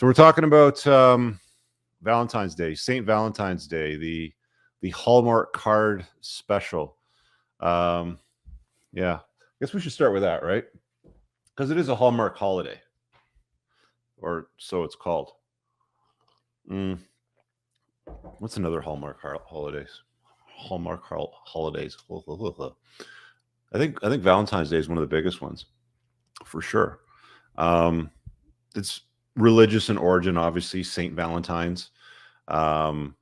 So we're talking about Valentine's Day, St. Valentine's Day, the Hallmark card special. Yeah, I guess we should start with that, right? Because it is a Hallmark holiday, or so it's called. What's another Hallmark holidays? Hallmark holidays. I think Valentine's Day is one of the biggest ones, for sure. It's religious in origin, obviously. St. Valentine's. I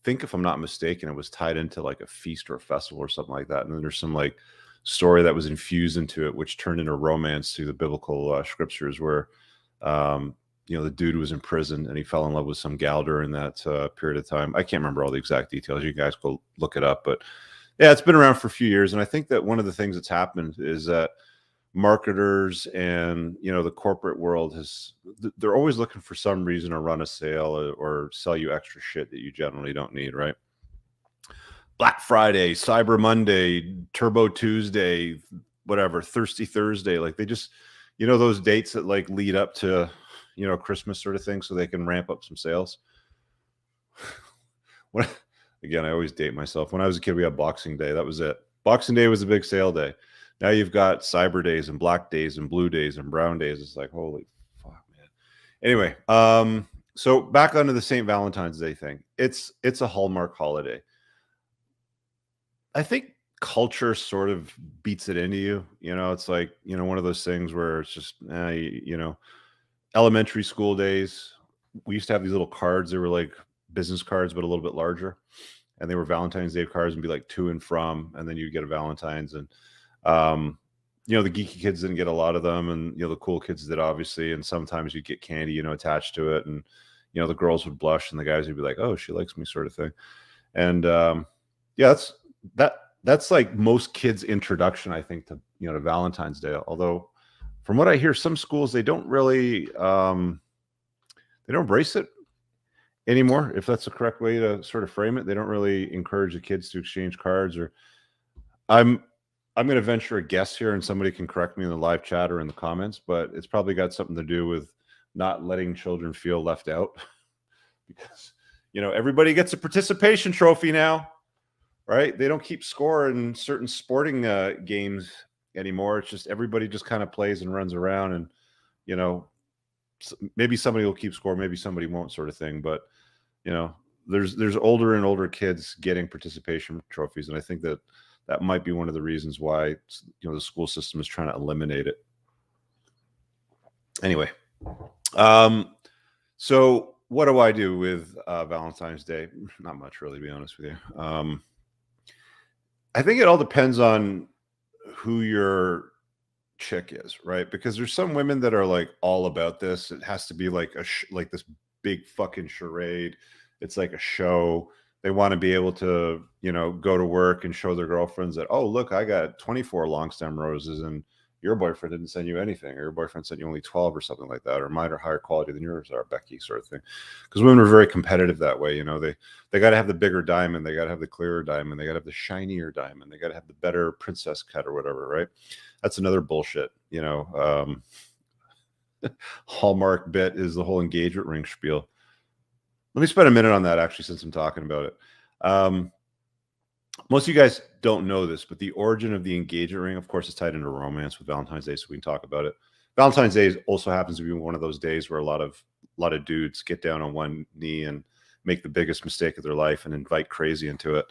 think, if I'm not mistaken, it was tied into like a feast or a festival or something like that. And then there's some like story that was infused into it, which turned into romance through the biblical scriptures, where the dude was in prison and he fell in love with some gal during that period of time. I can't remember all the exact details. You guys go look it up, but yeah, it's been around for a few years. And I think that one of the things that's happened is that marketers and the corporate world they're always looking for some reason to run a sale or sell you extra shit that you generally don't need, right? Black Friday, Cyber Monday, Turbo Tuesday, whatever, Thirsty Thursday, like they just those dates that like lead up to Christmas sort of thing, so they can ramp up some sales. Again, I always date myself. When I was a kid, we had Boxing Day. That was it. Boxing Day was a big sale day. Now you've got Cyber Days and Black Days and Blue Days and Brown Days. It's like, holy fuck, man. Anyway, so back onto the St. Valentine's Day thing. It's a Hallmark holiday. I think culture sort of beats it into you. It's like, one of those things where it's just, elementary school days, we used to have these little cards. They were like business cards, but a little bit larger. And they were Valentine's Day cards and be like to and from, and then you get a Valentine's. And the geeky kids didn't get a lot of them, and the cool kids did, obviously. And sometimes you get candy attached to it, and the girls would blush and the guys would be like, oh, she likes me, sort of thing. And yeah, that's like most kids' introduction, I think, to to Valentine's Day. Although from what I hear, some schools, they don't really they don't embrace it anymore, if that's the correct way to sort of frame it. They don't really encourage the kids to exchange cards. Or I'm going to venture a guess here, and somebody can correct me in the live chat or in the comments, but it's probably got something to do with not letting children feel left out. Because everybody gets a participation trophy now, right? They don't keep score in certain sporting games anymore. It's just everybody just kind of plays and runs around, and maybe somebody will keep score, maybe somebody won't, sort of thing. But there's older and older kids getting participation trophies, and I think that might be one of the reasons why the school system is trying to eliminate it. Anyway, so what do I do with Valentine's Day? Not much, really, to be honest with you. I think it all depends on who your chick is, right? Because there's some women that are like all about this. It has to be like like this big fucking charade. It's like a show. They want to be able to, go to work and show their girlfriends that, oh, look, I got 24 long stem roses and your boyfriend didn't send you anything, or your boyfriend sent you only 12 or something like that, or mine are higher quality than yours are, Becky, sort of thing. Because women are very competitive that way. They got to have the bigger diamond. They got to have the clearer diamond. They got to have the shinier diamond. They got to have the better princess cut or whatever, right? That's another bullshit. Hallmark bit is the whole engagement ring spiel. Let me spend a minute on that, actually, since I'm talking about it. Most of you guys don't know this, but the origin of the engagement ring, of course, is tied into romance with Valentine's Day, so we can talk about it. Valentine's Day also happens to be one of those days where a lot of dudes get down on one knee and make the biggest mistake of their life and invite crazy into it.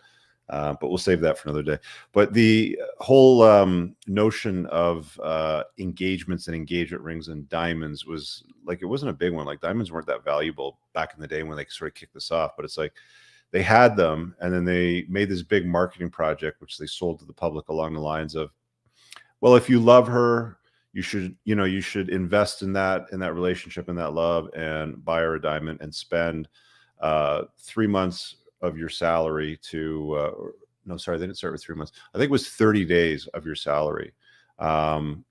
But we'll save that for another day. But the whole notion of engagements and engagement rings and diamonds was like, it wasn't a big one. Like, diamonds weren't that valuable back in the day when they sort of kicked this off. But it's like they had them, and then they made this big marketing project, which they sold to the public along the lines of, well, if you love her, you should invest in that relationship, in that love, and buy her a diamond and spend 3 months of your salary to no, sorry, they didn't start with 3 months. I think it was 30 days of your salary to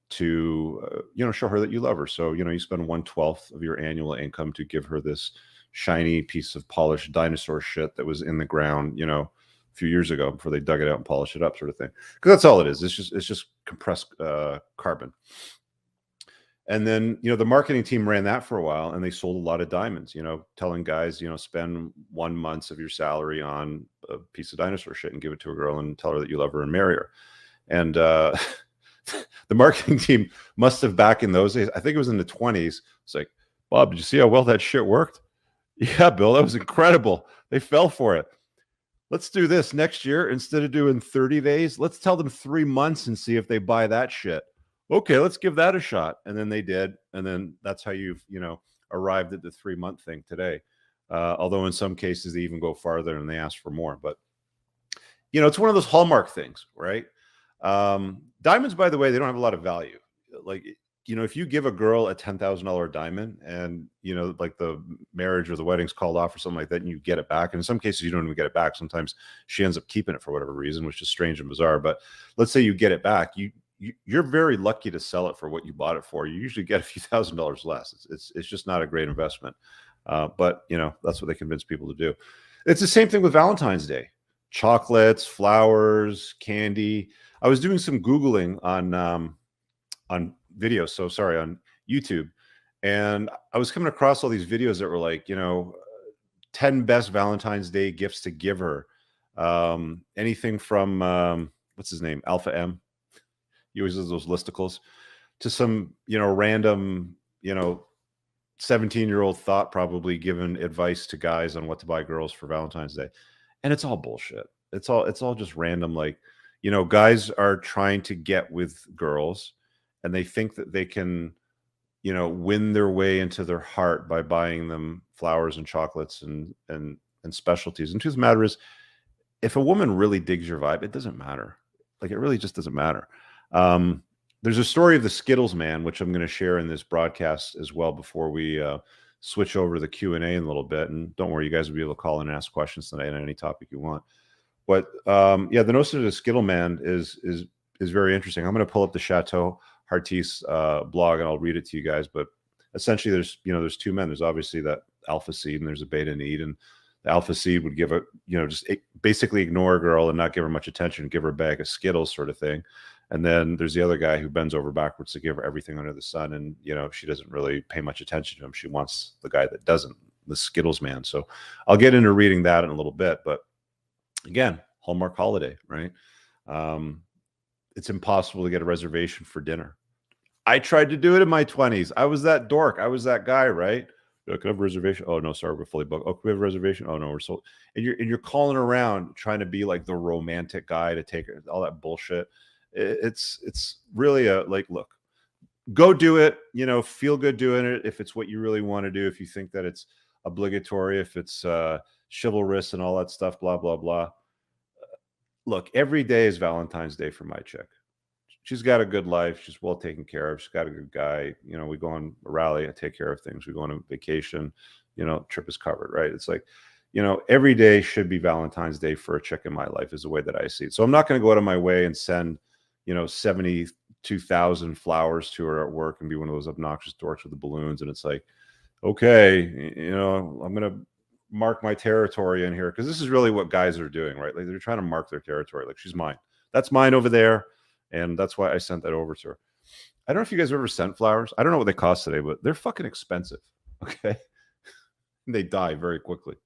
show her that you love her. So you spend 1/12 of your annual income to give her this shiny piece of polished dinosaur shit that was in the ground a few years ago before they dug it out and polished it up, sort of thing. Because that's all it is. It's just compressed carbon. And then, the marketing team ran that for a while, and they sold a lot of diamonds, telling guys, spend 1 month of your salary on a piece of dinosaur shit and give it to a girl and tell her that you love her and marry her. And the marketing team must have, back in those days, I think it was in the 20s, it's like, Bob, did you see how well that shit worked? Yeah, Bill, that was incredible. They fell for it. Let's do this next year. Instead of doing 30 days, let's tell them 3 months and see if they buy that shit. Okay, let's give that a shot. And then they did. And then that's how you've, arrived at the 3-month thing today. Although in some cases they even go farther and they ask for more. But, it's one of those hallmark things, right? Diamonds, by the way, they don't have a lot of value. Like, if you give a girl a $10,000 diamond and, like the marriage or the wedding's called off or something like that, and you get it back, and in some cases you don't even get it back. Sometimes she ends up keeping it for whatever reason, which is strange and bizarre. But let's say you get it back. You're very lucky to sell it for what you bought it for. You usually get a few $1,000s less. It's just not a great investment. But, that's what they convince people to do. It's the same thing with Valentine's Day. Chocolates, flowers, candy. I was doing some Googling on videos, on YouTube, and I was coming across all these videos that were like, 10 best Valentine's Day gifts to give her. Anything from what's his name, Alpha M. He always does those listicles, to some random 17-year-old thought probably giving advice to guys on what to buy girls for Valentine's Day, and it's all bullshit. It's all just random. Like, guys are trying to get with girls, and they think that they can, win their way into their heart by buying them flowers and chocolates and specialties. And the truth of the matter is, if a woman really digs your vibe, it doesn't matter. Like, it really just doesn't matter. There's a story of the Skittles man, which I'm going to share in this broadcast as well before we switch over to the Q&A in a little bit. And don't worry, you guys will be able to call in and ask questions tonight on any topic you want. But the notion of the Skittle man is very interesting. I'm going to pull up the Chateau Hartis blog and I'll read it to you guys. But essentially, there's two men. There's obviously that alpha seed and there's a beta need, and the alpha seed would give basically ignore a girl and not give her much attention, give her a bag of Skittles sort of thing. And then there's the other guy who bends over backwards to give her everything under the sun, and she doesn't really pay much attention to him. She wants the guy that doesn't, the Skittles man. So I'll get into reading that in a little bit. But again, Hallmark holiday, right? It's impossible to get a reservation for dinner. I tried to do it in my 20s. I was that dork. I was that guy, right? Can I have a reservation? Oh no, sorry, we're fully booked. Oh, can we have a reservation? Oh no, we're sold. And you're calling around trying to be like the romantic guy to take all that bullshit. It's really look, go do it. Feel good doing it if it's what you really want to do. If you think that it's obligatory, if it's chivalrous and all that stuff, blah blah blah. Look, every day is Valentine's Day for my chick. She's got a good life. She's well taken care of. She's got a good guy. We go on a rally. I take care of things. We go on a vacation. Trip is covered, right? It's like, every day should be Valentine's Day for a chick in my life is the way that I see it. So I'm not going to go out of my way and send, 72,000 flowers to her at work and be one of those obnoxious dorks with the balloons. And it's like, okay, I'm going to mark my territory in here, because this is really what guys are doing, right? Like, they're trying to mark their territory. Like, she's mine. That's mine over there. And that's why I sent that over to her. I don't know if you guys have ever sent flowers. I don't know what they cost today, but they're fucking expensive. Okay. They die very quickly.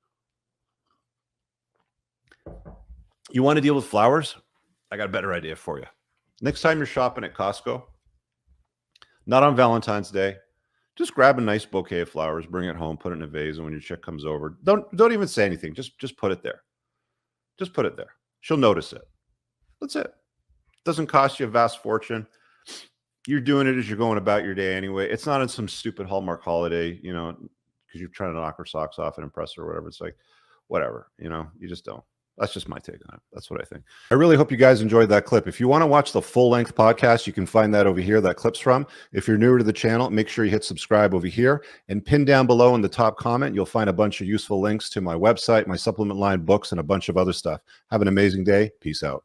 You want to deal with flowers? I got a better idea for you. Next time you're shopping at Costco, not on Valentine's Day, just grab a nice bouquet of flowers, bring it home, put it in a vase, and when your chick comes over, don't even say anything. Just put it there. Just put it there. She'll notice it. That's it. Doesn't cost you a vast fortune. You're doing it as you're going about your day anyway. It's not in some stupid Hallmark holiday, because you're trying to knock her socks off and impress her or whatever. It's like, whatever, you just don't. That's just my take on it. That's what I think. I really hope you guys enjoyed that clip. If you want to watch the full-length podcast, you can find that over here, that clip's from. If you're newer to the channel, make sure you hit subscribe over here, and pin down below in the top comment, you'll find a bunch of useful links to my website, my supplement line, books, and a bunch of other stuff. Have an amazing day. Peace out.